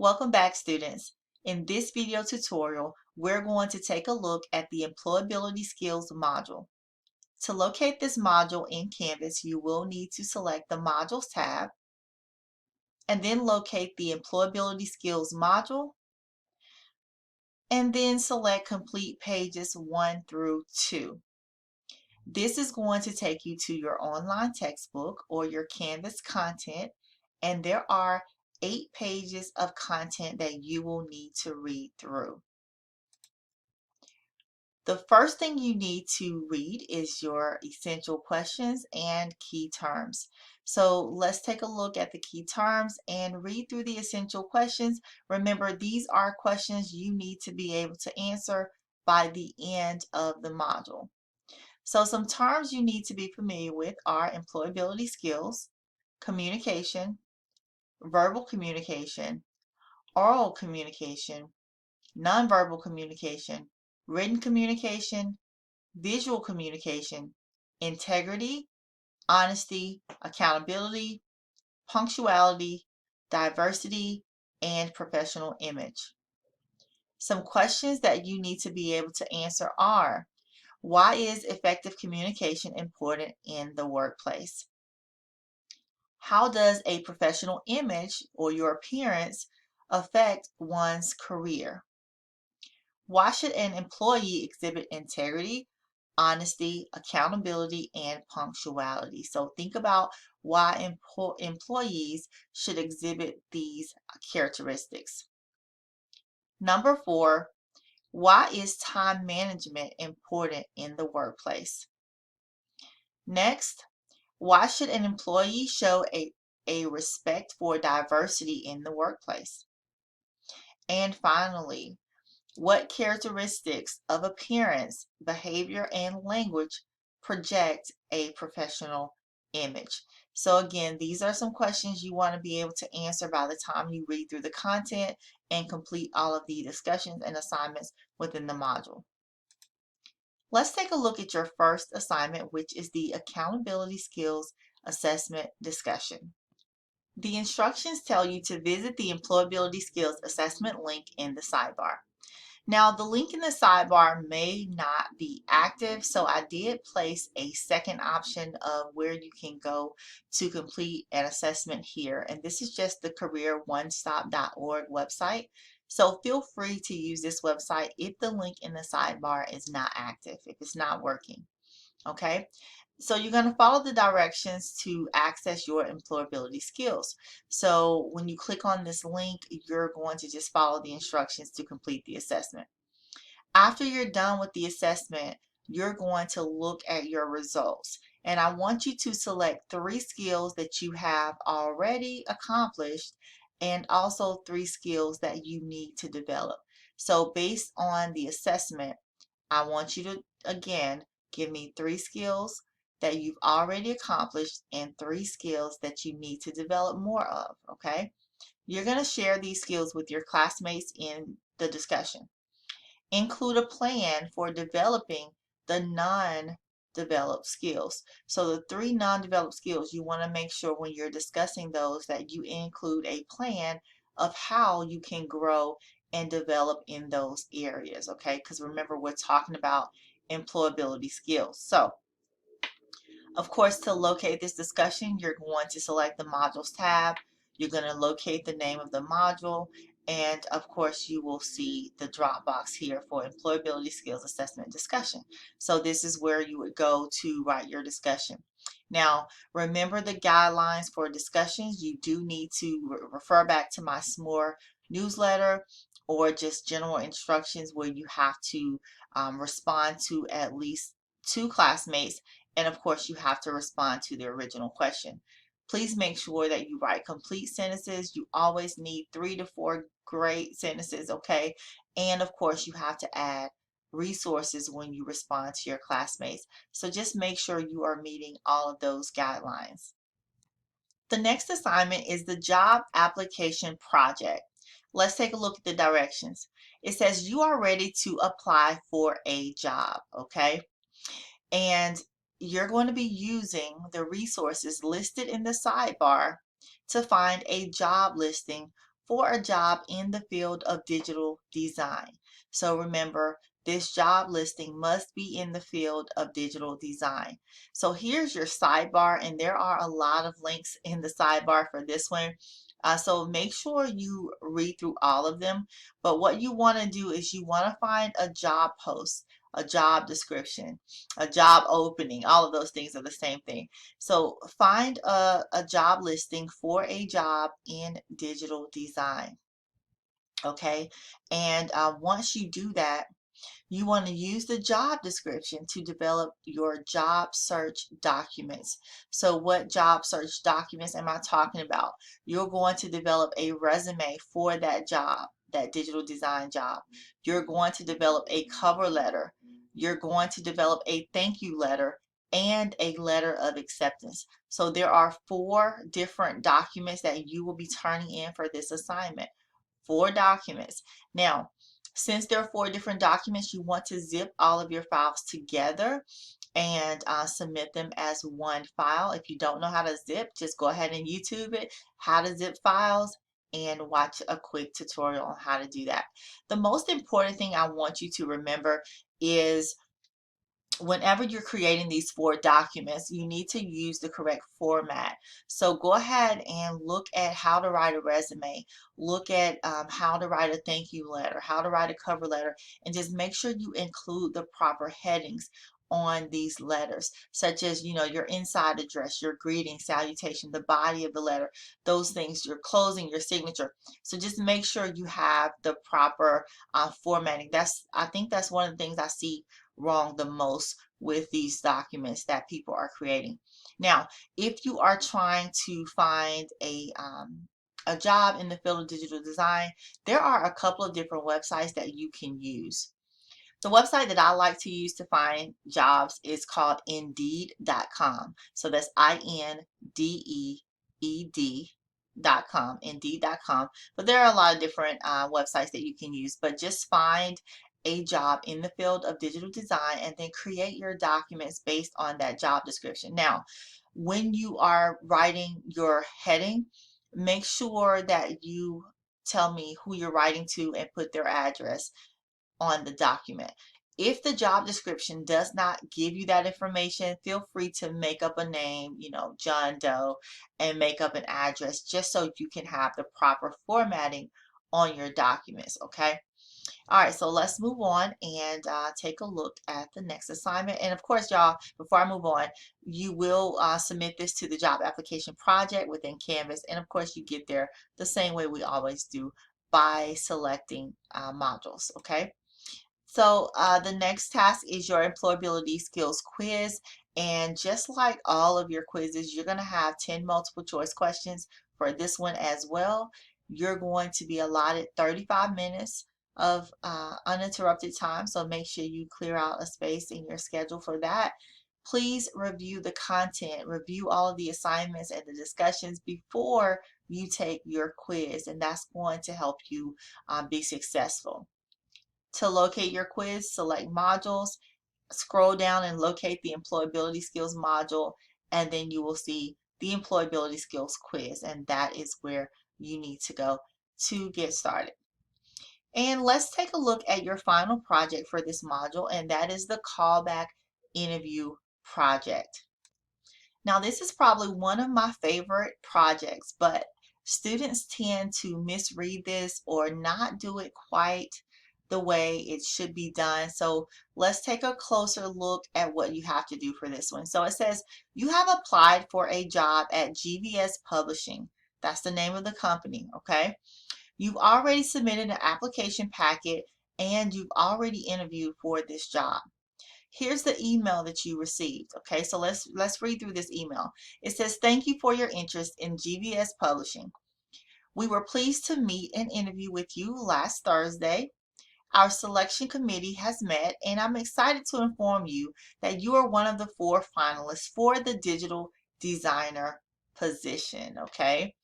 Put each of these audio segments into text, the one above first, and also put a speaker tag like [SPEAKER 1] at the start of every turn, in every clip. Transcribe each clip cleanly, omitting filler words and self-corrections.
[SPEAKER 1] Welcome back, students. In this video tutorial, we're going to take a look at the Employability Skills module. To locate this module in Canvas, you will need to select the Modules tab and then locate the Employability Skills module and then select Complete Pages 1 through 2. This is going to take you to your online textbook or your Canvas content, and there are 8 pages of content that you will need to read through. The first thing you need to read is your essential questions and key terms. So let's take a look at the key terms and read through the essential questions. Remember, these are questions you need to be able to answer by the end of the module. So some terms you need to be familiar with are employability skills, communication, verbal communication, oral communication, nonverbal communication, written communication, visual communication, integrity, honesty, accountability, punctuality, diversity, and professional image. Some questions that you need to be able to answer are: why is effective communication important in the workplace? How does a professional image or your appearance affect one's career? Why should an employee exhibit integrity, honesty, accountability, and punctuality? So think about why employees should exhibit these characteristics. Number 4, why is time management important in the workplace? Next, why should an employee show a respect for diversity in the workplace? And finally, what characteristics of appearance, behavior, and language project a professional image? So again, these are some questions you want to be able to answer by the time you read through the content and complete all of the discussions and assignments within the module. Let's take a look at your first assignment, which is the Accountability Skills Assessment discussion. The instructions tell you to visit the Employability Skills Assessment link in the sidebar. Now, the link in the sidebar may not be active, so I did place a second option of where you can go to complete an assessment here, and this is just the careeronestop.org website. So feel free to use this website if the link in the sidebar is not active, if it's not working. Okay, so you're going to follow the directions to access your employability skills. So when you click on this link, you're going to just follow the instructions to complete the assessment. After you're done with the assessment, you're going to look at your results. And I want you to select 3 skills that you have already accomplished and also 3 skills that you need to develop. So based on the assessment, I want you to, again, give me 3 skills that you've already accomplished and 3 skills that you need to develop more of, okay? You're going to share these skills with your classmates in the discussion. Include a plan for developing the non-developed skills. So the 3 non-developed skills, you want to make sure when you're discussing those that you include a plan of how you can grow and develop in those areas, okay? Because remember, we're talking about employability skills. So, of course, to locate this discussion, you're going to select the Modules tab. You're going to locate the name of the module, and of course, you will see the drop box here for Employability Skills Assessment Discussion. So this is where you would go to write your discussion. Now, remember the guidelines for discussions. You do need to refer back to my SMORE newsletter or just general instructions where you have to respond to at least 2 classmates, and of course you have to respond to the original question. Please make sure that you write complete sentences. You always need 3 to 4 great sentences, okay? And of course you have to add resources when you respond to your classmates. So just make sure you are meeting all of those guidelines. The next assignment is the job application project. Let's take a look at the directions. It says you are ready to apply for a job, okay? And you're going to be using the resources listed in the sidebar to find a job listing for a job in the field of digital design. So remember, this job listing must be in the field of digital design. So here's your sidebar, and there are a lot of links in the sidebar for this one. So make sure you read through all of them. But what you want to do is you want to find a job post, a job description, a job opening. All of those things are the same thing. So find a job listing for a job in digital design. Okay. And once you do that, you want to use the job description to develop your job search documents. So what job search documents am I talking about? You're going to develop a resume for that job, that digital design job. You're going to develop a cover letter. You're going to develop a thank you letter and a letter of acceptance. So there are 4 different documents that you will be turning in for this assignment. 4 documents. Now, since there are 4 different documents, you want to zip all of your files together and submit them as one file. If you don't know how to zip, just go ahead and YouTube it, how to zip files, and watch a quick tutorial on how to do that. The most important thing I want you to remember is whenever you're creating these 4 documents, you need to use the correct format. So go ahead and look at how to write a resume, look at how to write a thank you letter, how to write a cover letter, and just make sure you include the proper headings on these letters, such as, you know, your inside address, your greeting, salutation, the body of the letter, those things, your closing, your signature. So just make sure you have the proper formatting. I think that's one of the things I see wrong the most with these documents that people are creating. Now, if you are trying to find a job in the field of digital design, there are a couple of different websites that you can use. The website that I like to use to find jobs is called Indeed.com. So that's Indeed.com, Indeed.com. But there are a lot of different websites that you can use, but just find a job in the field of digital design and then create your documents based on that job description. Now, when you are writing your heading, make sure that you tell me who you're writing to and put their address on the document. If the job description does not give you that information, feel free to make up a name, you know, John Doe, and make up an address just so you can have the proper formatting on your documents, okay? All right, so let's move on and take a look at the next assignment. And of course, y'all, before I move on, you will submit this to the job application project within Canvas. And of course, you get there the same way we always do, by selecting modules, okay? So the next task is your employability skills quiz. And just like all of your quizzes, you're going to have 10 multiple choice questions for this one as well. You're going to be allotted 35 minutes of uninterrupted time. So make sure you clear out a space in your schedule for that. Please review the content, review all of the assignments and the discussions before you take your quiz. And that's going to help you be successful. To locate your quiz, select modules, scroll down and locate the employability skills module, and then you will see the employability skills quiz, and that is where you need to go to get started. And let's take a look at your final project for this module, and that is the callback interview project. Now, this is probably one of my favorite projects, but students tend to misread this or not do it quite the way it should be done. So let's take a closer look at what you have to do for this one. So it says you have applied for a job at GVS Publishing. That's the name of the company, okay? You've already submitted an application packet and you've already interviewed for this job. Here's the email that you received. Okay, so let's read through this email. It says, "Thank you for your interest in GVS Publishing. We were pleased to meet and interview with you last Thursday. Our selection committee has met, and I'm excited to inform you that you are one of the 4 finalists for the digital designer position." Okay.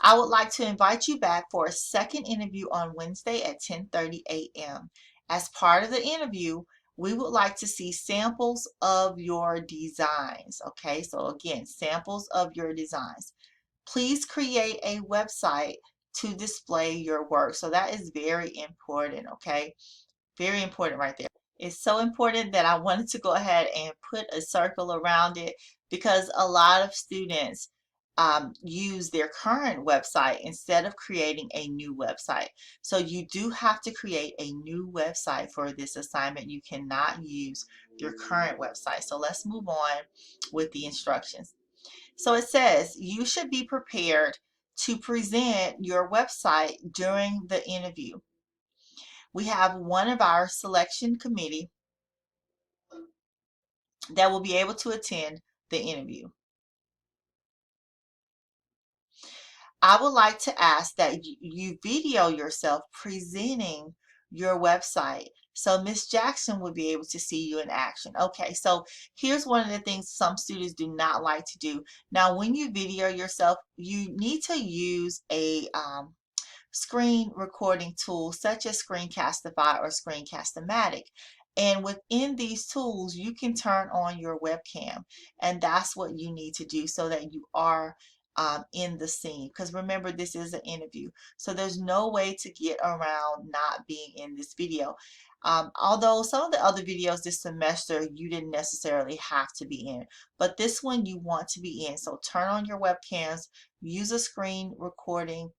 [SPEAKER 1] I would like to invite you back for a second interview on Wednesday at 10:30 a.m. As part of the interview, we would like to see samples of your designs. Okay, so again, samples of your designs. Please create a website to display your work. So that is very important, okay? Very important right there. It's so important that I wanted to go ahead and put a circle around it because a lot of students use their current website instead of creating a new website. So you do have to create a new website for this assignment. You cannot use your current website. So let's move on with the instructions. So it says you should be prepared to present your website during the interview. We have one of our selection committee that will be able to attend the interview. I would like to ask that you video yourself presenting your website so Miss Jackson will be able to see you in action. Okay, so here's one of the things some students do not like to do. Now, when you video yourself, you need to use a screen recording tools such as Screencastify or Screencast-O-Matic. And within these tools, you can turn on your webcam, and that's what you need to do so that you are in the scene. Because remember, this is an interview, so there's no way to get around not being in this video. Although some of the other videos this semester you didn't necessarily have to be in, but this one you want to be in. So turn on your webcams, use a screen recording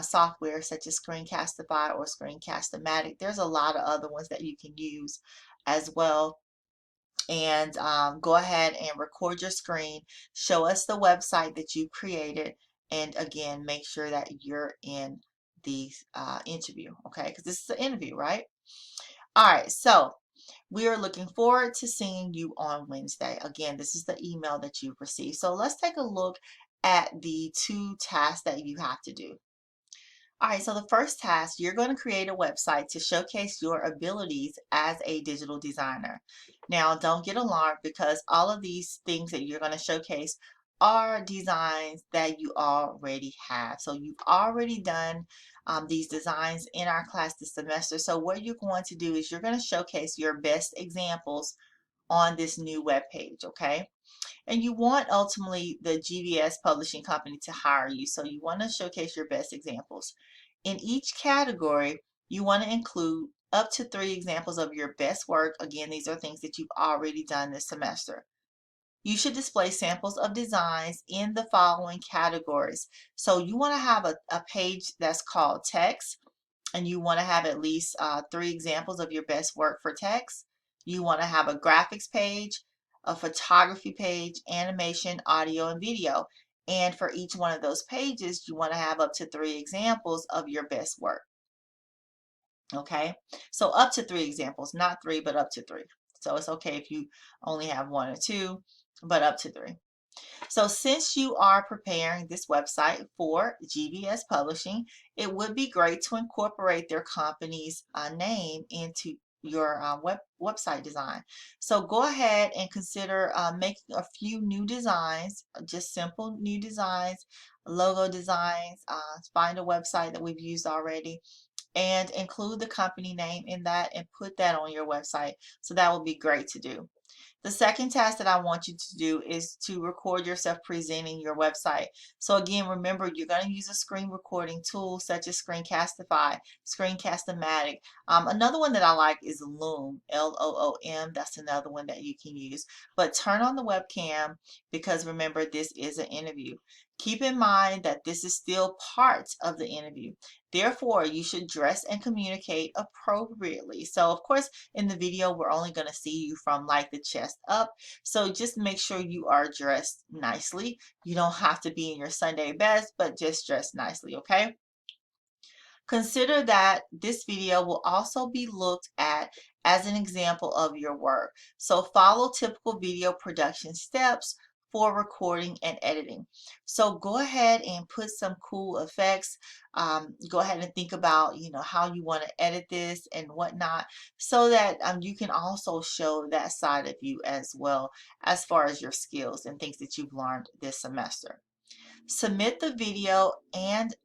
[SPEAKER 1] software such as Screencastify or Screencast-O-Matic. There's a lot of other ones that you can use as well. And go ahead and record your screen. Show us the website that you created. And again, make sure that you're in the interview, okay? Because this is an interview, right? All right, so we are looking forward to seeing you on Wednesday. Again, this is the email that you received. So let's take a look at the 2 tasks that you have to do. All right, so the first task, you're going to create a website to showcase your abilities as a digital designer. Now, don't get alarmed because all of these things that you're going to showcase are designs that you already have. So you've already done these designs in our class this semester. So what you're going to do is you're going to showcase your best examples on this new web page, okay? And you want ultimately the GVS publishing company to hire you. So you want to showcase your best examples. In each category, you want to include up to 3 examples of your best work. Again, these are things that you've already done this semester. You should display samples of designs in the following categories. So you want to have a page that's called text, and you want to have at least 3 examples of your best work for text. You want to have a graphics page, a photography page, animation, audio, and video. And for each one of those pages, you want to have up to 3 examples of your best work. Okay, so up to 3 examples, not 3, but up to 3. So it's okay if you only have 1 or 2, but up to 3. So since you are preparing this website for GVS Publishing, it would be great to incorporate their company's name into your website design. So go ahead and consider making a few new designs, just simple new designs, logo designs. Find a website that we've used already and include the company name in that and put that on your website. So that would be great to do. The second task that I want you to do is to record yourself presenting your website. So again, remember, you're going to use a screen recording tool such as Screencastify, Screencast-O-Matic. Another one that I like is Loom, L-O-O-M. That's another one that you can use. But turn on the webcam because remember, this is an interview. Keep in mind that this is still part of the interview. Therefore, you should dress and communicate appropriately. So of course, in the video, we're only going to see you from like the chest up. So just make sure you are dressed nicely. You don't have to be in your Sunday best, but just dress nicely, okay? Consider that this video will also be looked at as an example of your work. So follow typical video production steps for recording and editing. So go ahead and put some cool effects. Go ahead and think about, how you want to edit this and whatnot, so that you can also show that side of you as well as far as your skills and things that you've learned this semester. Submit the video and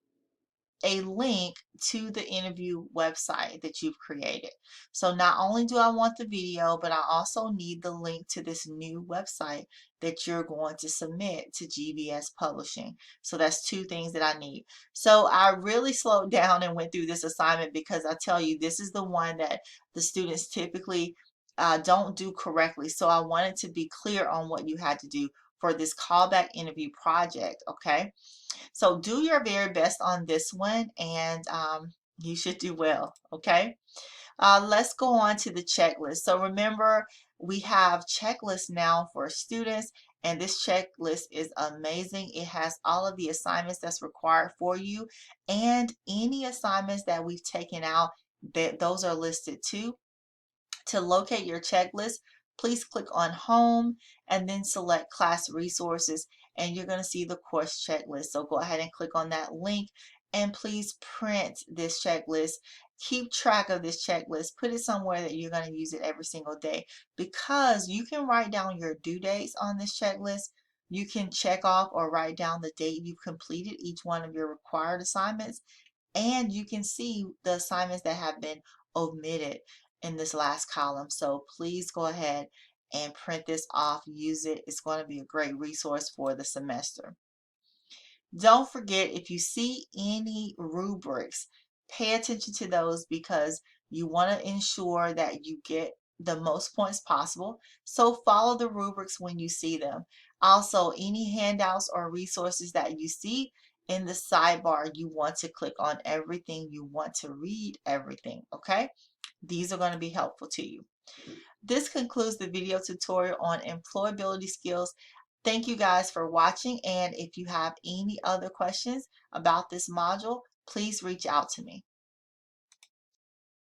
[SPEAKER 1] a link to the interview website that you've created. So not only do I want the video, but I also need the link to this new website that you're going to submit to GBS Publishing. So that's two things that I need. So I really slowed down and went through this assignment because I tell you, this is the one that the students typically don't do correctly. So I wanted to be clear on what you had to do for this callback interview project, okay? So do your very best on this one, and you should do well, okay? Let's go on to the checklist. So remember, we have checklists now for students, and this checklist is amazing. It has all of the assignments that's required for you, and any assignments that we've taken out, those are listed too. To locate your checklist, please click on Home and then select Class Resources, and you're going to see the course checklist. So go ahead and click on that link, and please print this checklist. Keep track of this checklist. Put it somewhere that you're going to use it every single day, because you can write down your due dates on this checklist. You can check off or write down the date you've completed each one of your required assignments, and you can see the assignments that have been omitted in this last column. So please go ahead and print this off, use it. It's going to be a great resource for the semester. Don't forget, if you see any rubrics, pay attention to those, because you want to ensure that you get the most points possible. So follow the rubrics when you see them. Also, any handouts or resources that you see in the sidebar, you want to click on everything. You want to read everything, okay? These are going to be helpful to you. This concludes the video tutorial on employability skills. Thank you guys for watching, and if you have any other questions about this module, please reach out to me.